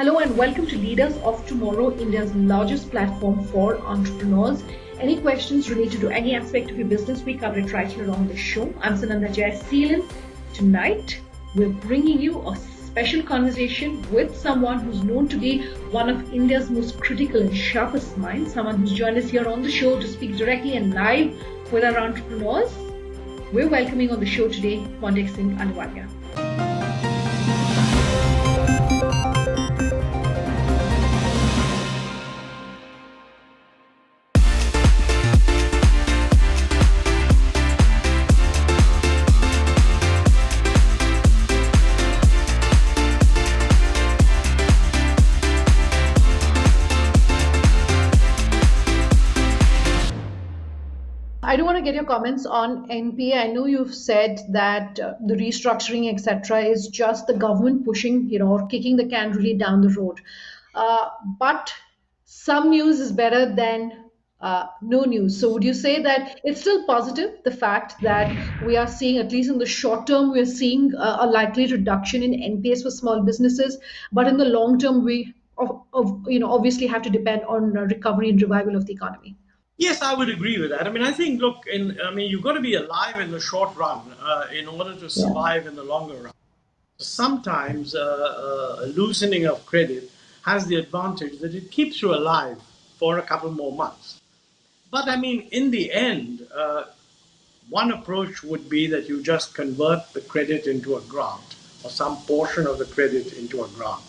Hello and welcome to Leaders of Tomorrow, India's largest platform for entrepreneurs. Any questions related to any aspect of your business, we cover it right here on the show. I'm Sananda Jaiseelan. Tonight, we're bringing you a special conversation with someone who's known to be one of India's most critical and sharpest minds, someone who's joined us here on the show to speak directly and live with our entrepreneurs. We're welcoming on the show today Montek Singh Ahluwalia. I do want to get your comments on NPA. I know you've said that the restructuring, etc., is just the government pushing, or kicking the can really down the road. But some news is better than no news. So would you say that it's still positive, the fact that we are seeing, at least in the short term, we're seeing a likely reduction in NPAs for small businesses, but in the long term, we obviously have to depend on recovery and revival of the economy? Yes, I would agree with that. I think, look, you've got to be alive in the short run in order to survive in the longer run. Sometimes a loosening of credit has the advantage that it keeps you alive for a couple more months. But in the end, one approach would be that you just convert the credit into a grant or some portion of the credit into a grant.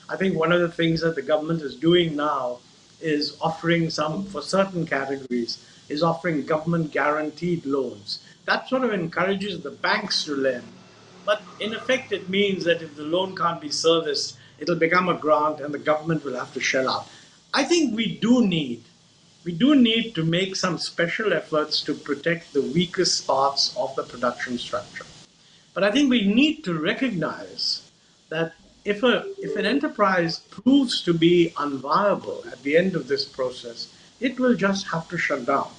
I think one of the things that the government is doing now is offering for certain categories, is offering government guaranteed loans. That sort of encourages the banks to lend. But in effect, it means that if the loan can't be serviced, it'll become a grant and the government will have to shell out. I think we do need to make some special efforts to protect the weakest parts of the production structure. But I think we need to recognize that if an enterprise proves to be unviable at the end of this process, it will just have to shut down.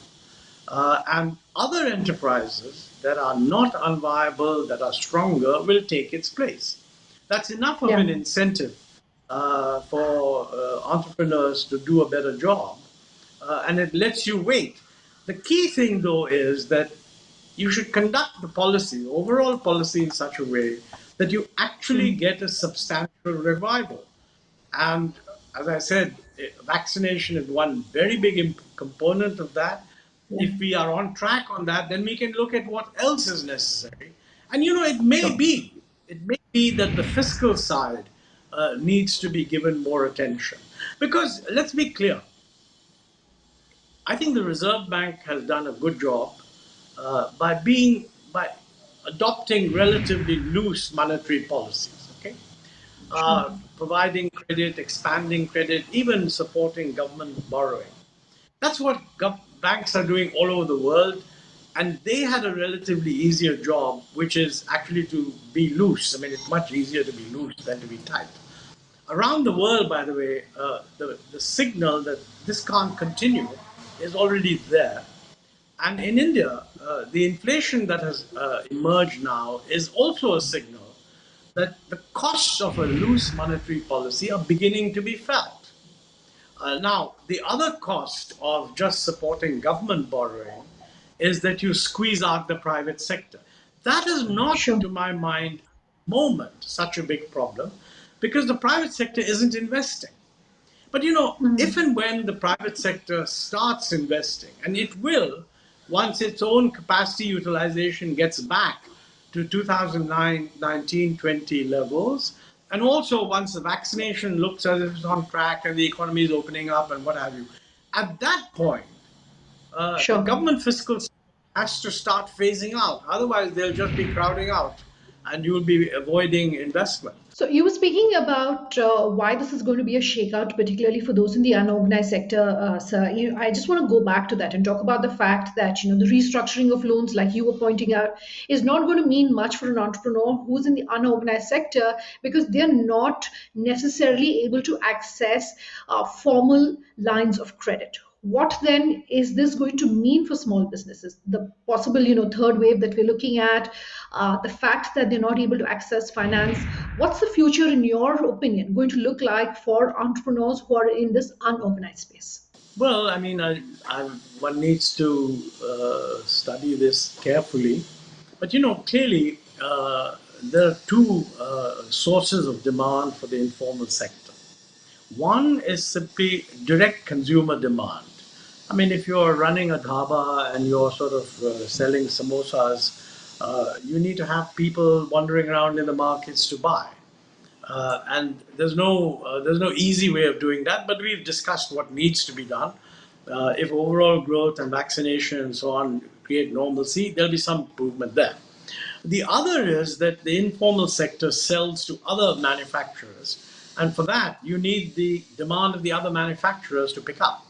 And other enterprises that are not unviable, that are stronger, will take its place. That's enough of an incentive for entrepreneurs to do a better job, and it lets you wait. The key thing, though, is that you should conduct the policy, overall policy, in such a way that you actually get a substantial revival. And as I said, vaccination is one very big component of that. If we are on track on that, then we can look at what else is necessary. And it may be that the fiscal side needs to be given more attention. Because let's be clear, I think the Reserve Bank has done a good job by adopting relatively loose monetary policies. Okay, providing credit, expanding credit, even supporting government borrowing. That's what banks are doing all over the world, and they had a relatively easier job, which is actually to be loose. It's much easier to be loose than to be tight. Around the world, by the way, the signal that this can't continue is already there. And in India, the inflation that has emerged now is also a signal that the costs of a loose monetary policy are beginning to be felt. Now, the other cost of just supporting government borrowing is that you squeeze out the private sector. That is not, to my mind, moment such a big problem, because the private sector isn't investing. But if and when the private sector starts investing, and it will, once its own capacity utilization gets back to 2009, 19, 20 levels, and also once the vaccination looks as if it's on track and the economy is opening up and what have you, at that point, the government fiscal has to start phasing out. Otherwise, they'll just be crowding out and you'll be avoiding investment. So you were speaking about why this is going to be a shakeout, particularly for those in the unorganized sector, sir. I just want to go back to that and talk about the fact that the restructuring of loans, like you were pointing out, is not going to mean much for an entrepreneur who's in the unorganized sector, because they're not necessarily able to access formal lines of credit. what then is this going to mean for small businesses? The possible, third wave that we're looking at, the fact that they're not able to access finance. What's the future, in your opinion, going to look like for entrepreneurs who are in this unorganized space? Well, I mean, one needs to study this carefully. But clearly, there are two sources of demand for the informal sector. One is simply direct consumer demand. I mean, if you're running a dhaba and you're sort of selling samosas, you need to have people wandering around in the markets to buy. And there's no easy way of doing that, but we've discussed what needs to be done. If overall growth and vaccination and so on create normalcy, there'll be some improvement there. The other is that the informal sector sells to other manufacturers, and for that, you need the demand of the other manufacturers to pick up.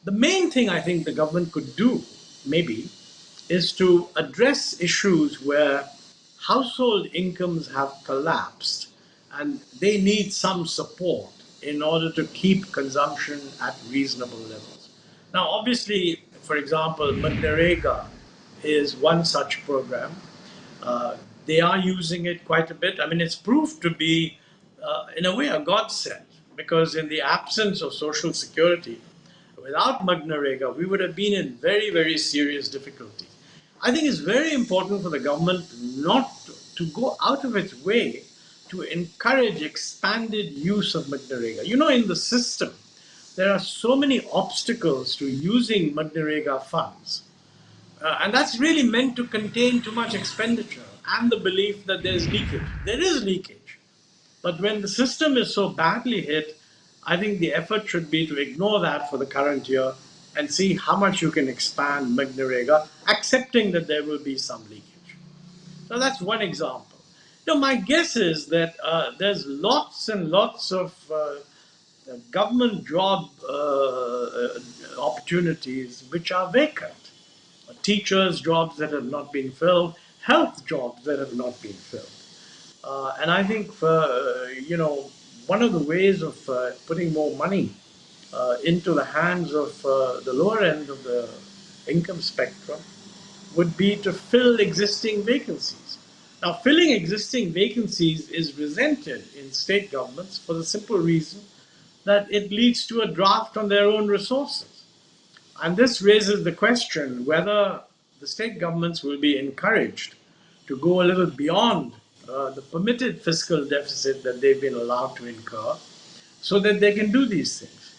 The main thing I think the government could do, maybe, is to address issues where household incomes have collapsed and they need some support in order to keep consumption at reasonable levels. Now, obviously, for example, MGNREGA is one such program. Uh, they are using it quite a bit. I mean, it's proved to be, in a way, a godsend, because in the absence of social security, without MGNREGA, we would have been in very, very serious difficulty. I think it's very important for the government not to go out of its way to encourage expanded use of MGNREGA. In the system, there are so many obstacles to using MGNREGA funds. And that's really meant to contain too much expenditure and the belief that there's leakage. There is leakage. But when the system is so badly hit, I think the effort should be to ignore that for the current year and see how much you can expand MGNREGA, accepting that there will be some leakage. So that's one example. My guess is that there's lots and lots of government job opportunities which are vacant. Teachers' jobs that have not been filled, health jobs that have not been filled. And I think, one of the ways of putting more money into the hands of the lower end of the income spectrum would be to fill existing vacancies. Now, filling existing vacancies is resented in state governments for the simple reason that it leads to a draft on their own resources. And this raises the question whether the state governments will be encouraged to go a little beyond the permitted fiscal deficit that they've been allowed to incur so that they can do these things.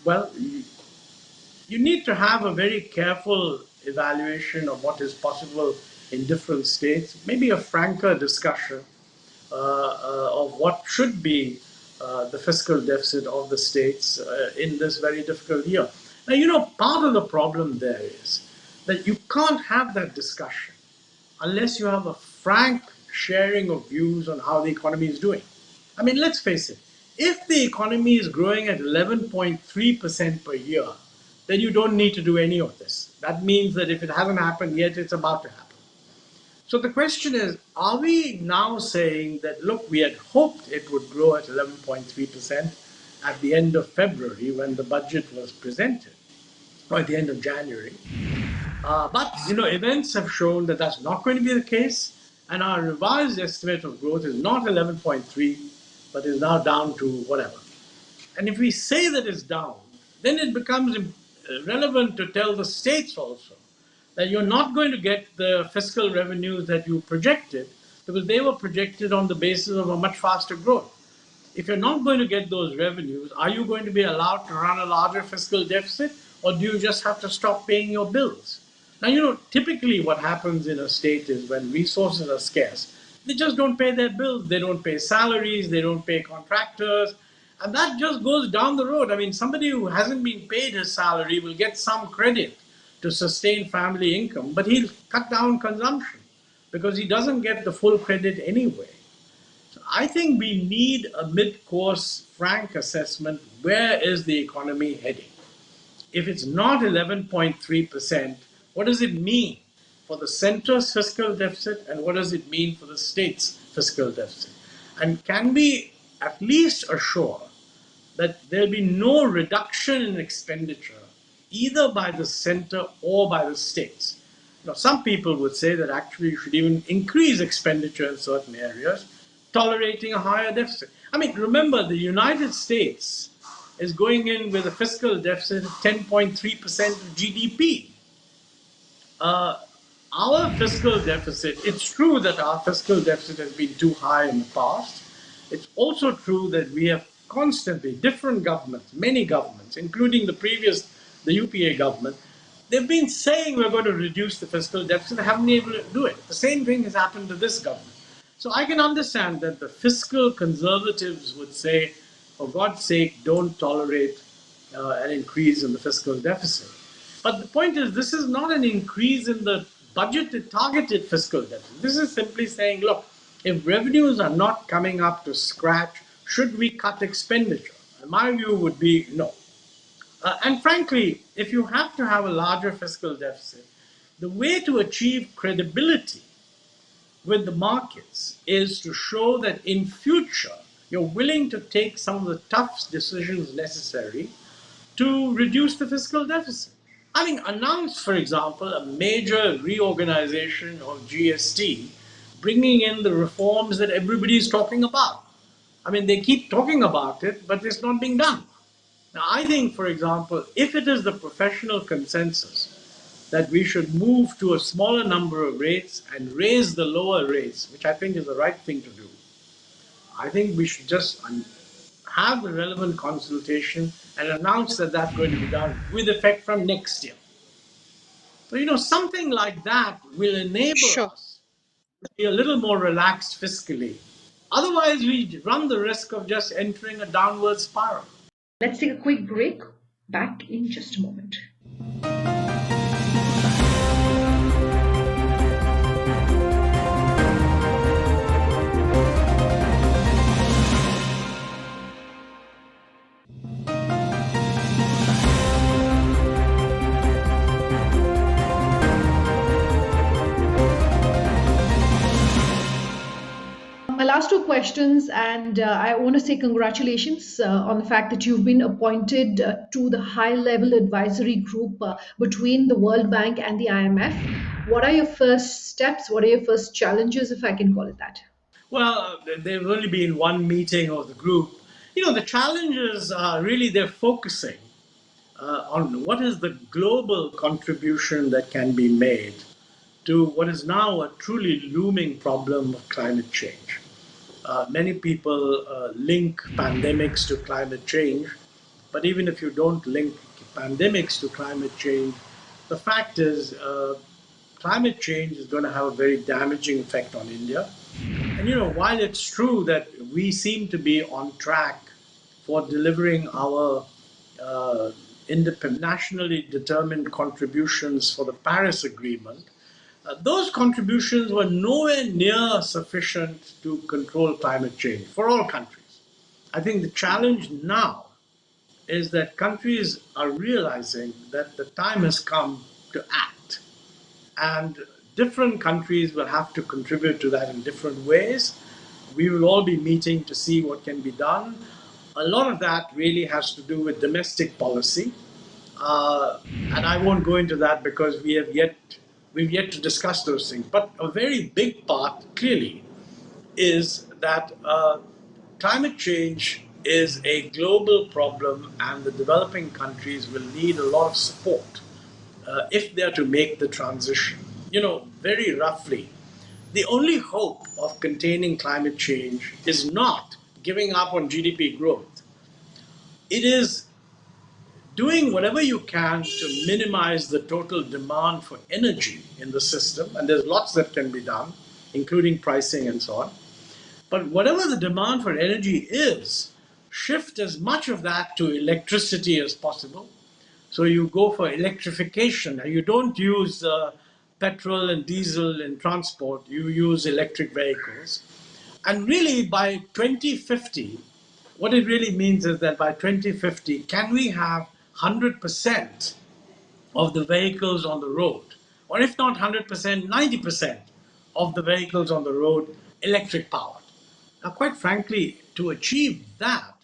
Well, you need to have a very careful evaluation of what is possible in different states, maybe a franker discussion of what should be the fiscal deficit of the states in this very difficult year. Now, part of the problem there is that you can't have that discussion unless you have a frank sharing of views on how the economy is doing. I mean, let's face it, if the economy is growing at 11.3% per year, then you don't need to do any of this. That means that if it hasn't happened yet, it's about to happen. So the question is, are we now saying that, look, we had hoped it would grow at 11.3% at the end of February when the budget was presented, or at the end of January? But events have shown that that's not going to be the case, and our revised estimate of growth is not 11.3, but is now down to whatever. And if we say that it's down, then it becomes relevant to tell the states also that you're not going to get the fiscal revenues that you projected because they were projected on the basis of a much faster growth. If you're not going to get those revenues, are you going to be allowed to run a larger fiscal deficit, or do you just have to stop paying your bills? Now, typically what happens in a state is when resources are scarce, they just don't pay their bills, they don't pay salaries, they don't pay contractors, and that just goes down the road. I mean, somebody who hasn't been paid his salary will get some credit to sustain family income, but he'll cut down consumption because he doesn't get the full credit anyway. I think we need a mid-course frank assessment. Where is the economy heading? If it's not 11.3%, what does it mean for the centre's fiscal deficit and what does it mean for the state's fiscal deficit? And can we at least assure that there'll be no reduction in expenditure either by the center or by the states. Some people would say that actually you should even increase expenditure in certain areas, tolerating a higher deficit. I mean, remember, the United States is going in with a fiscal deficit of 10.3% of GDP. Uh, our fiscal deficit, it's true that our fiscal deficit has been too high in the past. It's also true that we have constantly, different governments, many governments, including the UPA government, they've been saying we're going to reduce the fiscal deficit, haven't been able to do it. The same thing has happened to this government. So I can understand that the fiscal conservatives would say, for God's sake, don't tolerate an increase in the fiscal deficit. But the point is, this is not an increase in the budgeted, targeted fiscal deficit. This is simply saying, look, if revenues are not coming up to scratch, should we cut expenditure? And my view would be no. And frankly, if you have to have a larger fiscal deficit, the way to achieve credibility with the markets is to show that in future you're willing to take some of the tough decisions necessary to reduce the fiscal deficit. I mean, announce, for example, a major reorganization of GST, bringing in the reforms that everybody is talking about. I mean, they keep talking about it, but it's not being done. Now, I think, for example, if it is the professional consensus that we should move to a smaller number of rates and raise the lower rates, which I think is the right thing to do, I think we should just have the relevant consultation and announce that that's going to be done with effect from next year. So, something like that will enable Sure. us to be a little more relaxed fiscally. Otherwise, we run the risk of just entering a downward spiral. Let's take a quick break. Back in just a moment. My last two questions, and I want to say congratulations on the fact that you've been appointed to the high level advisory group between the World Bank and the IMF. What are your first steps? What are your first challenges, if I can call it that? Well, there's only been one meeting of the group. The challenges are really they're focusing on what is the global contribution that can be made to what is now a truly looming problem of climate change. Many people link pandemics to climate change, but even if you don't link pandemics to climate change, the fact is climate change is going to have a very damaging effect on India. And while it's true that we seem to be on track for delivering our nationally determined contributions for the Paris Agreement, those contributions were nowhere near sufficient to control climate change for all countries. I think the challenge now is that countries are realizing that the time has come to act. And different countries will have to contribute to that in different ways. We will all be meeting to see what can be done. A lot of that really has to do with domestic policy. And I won't go into that because we've yet to discuss those things. But a very big part, clearly, is that climate change is a global problem, and the developing countries will need a lot of support if they're to make the transition. Very roughly, the only hope of containing climate change is not giving up on GDP growth. It is doing whatever you can to minimize the total demand for energy in the system, and there's lots that can be done, including pricing and so on. But whatever the demand for energy is, shift as much of that to electricity as possible. So you go for electrification, and you don't use petrol and diesel in transport, you use electric vehicles. And really, by 2050, what it really means is that by 2050, can we have 100% of the vehicles on the road, or if not 100%, 90% of the vehicles on the road electric powered? Now, quite frankly, to achieve that,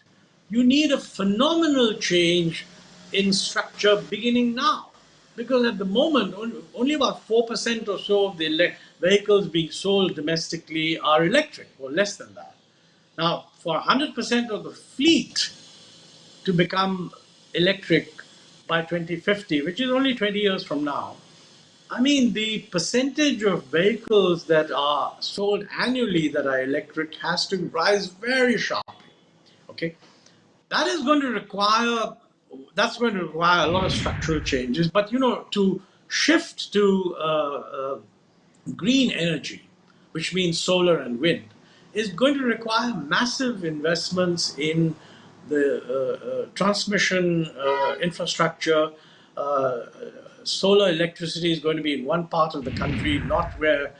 you need a phenomenal change in structure beginning now. Because at the moment, only about 4% or so of the vehicles being sold domestically are electric, or less than that. Now, for 100% of the fleet to become electric by 2050, which is only 20 years from now, I mean, the percentage of vehicles that are sold annually that are electric has to rise very sharply. Okay, that is going to require a lot of structural changes. But to shift to green energy, which means solar and wind, is going to require massive investments in the transmission infrastructure. Uh, Solar electricity is going to be in one part of the country, not where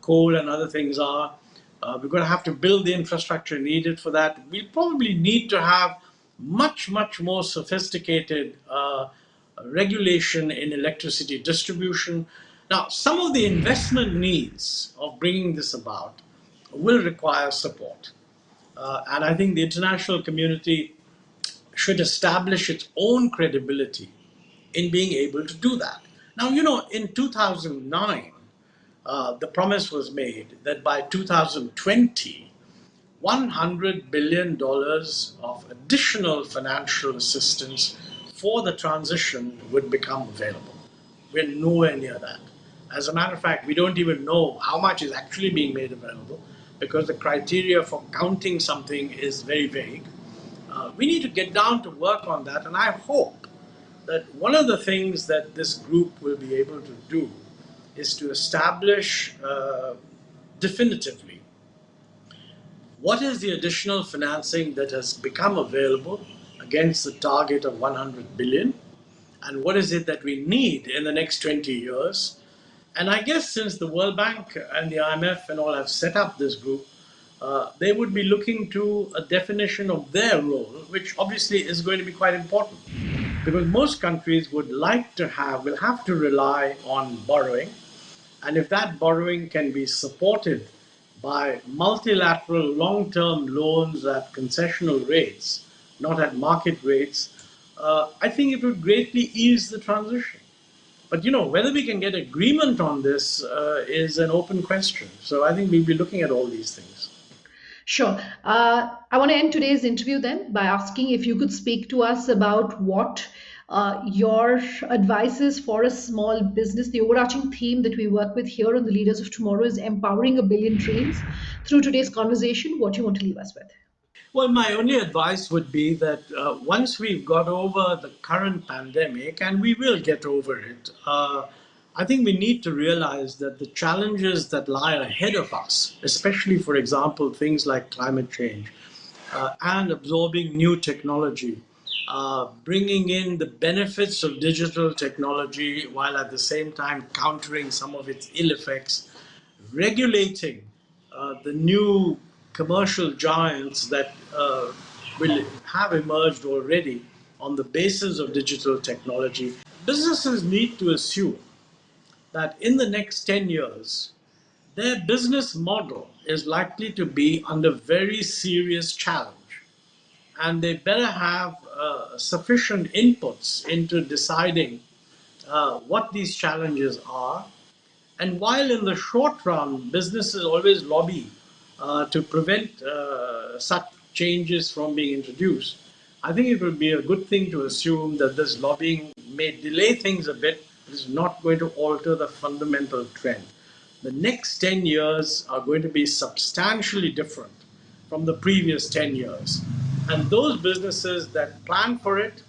coal and other things are. We're going to have to build the infrastructure needed for that. We'll probably need to have much, much more sophisticated regulation in electricity distribution. Now, some of the investment needs of bringing this about will require support. And I think the international community should establish its own credibility in being able to do that. Now, in 2009, the promise was made that by 2020, $100 billion of additional financial assistance for the transition would become available. We're nowhere near that. As a matter of fact, we don't even know how much is actually being made available because the criteria for counting something is very vague. We need to get down to work on that, and I hope that one of the things that this group will be able to do is to establish definitively what is the additional financing that has become available? Against the target of 100 billion, and what is it that we need in the next 20 years? And I guess since the World Bank and the IMF and all have set up this group, they would be looking to a definition of their role, which obviously is going to be quite important. Because most countries will have to rely on borrowing. And if that borrowing can be supported by multilateral long term loans at concessional rates, not at market rates, I think it would greatly ease the transition. But whether we can get agreement on this is an open question. So I think we'll be looking at all these things. Sure. I want to end today's interview then by asking if you could speak to us about what your advice is for a small business. The overarching theme that we work with here on the Leaders of Tomorrow is empowering a billion dreams. Through today's conversation, what you want to leave us with? Well, my only advice would be that once we've got over the current pandemic, and we will get over it, I think we need to realize that the challenges that lie ahead of us, especially, for example, things like climate change and absorbing new technology, bringing in the benefits of digital technology while at the same time countering some of its ill effects, regulating the new commercial giants that will have emerged already on the basis of digital technology. Businesses need to assume that in the next 10 years, their business model is likely to be under very serious challenge. And they better have sufficient inputs into deciding what these challenges are. And while in the short run, businesses always lobby to prevent such changes from being introduced, I think it would be a good thing to assume that this lobbying may delay things a bit, but is not going to alter the fundamental trend. The next 10 years are going to be substantially different from the previous 10 years. And those businesses that plan for it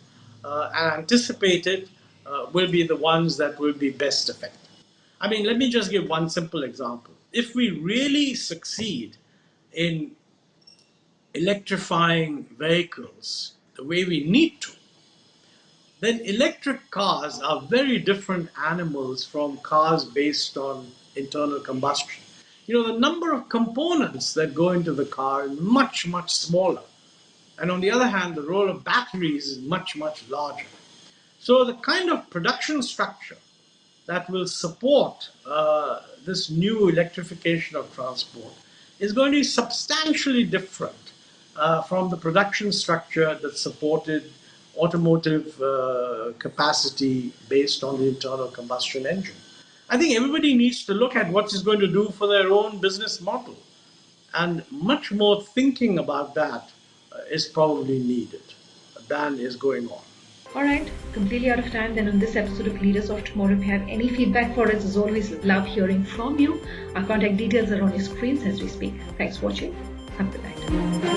and anticipate it will be the ones that will be best affected. I mean, let me just give one simple example. If we really succeed in electrifying vehicles the way we need to, then electric cars are very different animals from cars based on internal combustion. The number of components that go into the car is much, much smaller. And on the other hand, the role of batteries is much, much larger. So the kind of production structure that will support this new electrification of transport is going to be substantially different from the production structure that supported automotive capacity based on the internal combustion engine. I think everybody needs to look at what is going to do for their own business model. And much more thinking about that is probably needed than is going on. All right, completely out of time. Then on this episode of Leaders of Tomorrow, if you have any feedback for us, as always, love hearing from you. Our contact details are on your screens as we speak. Thanks for watching. Have a good night.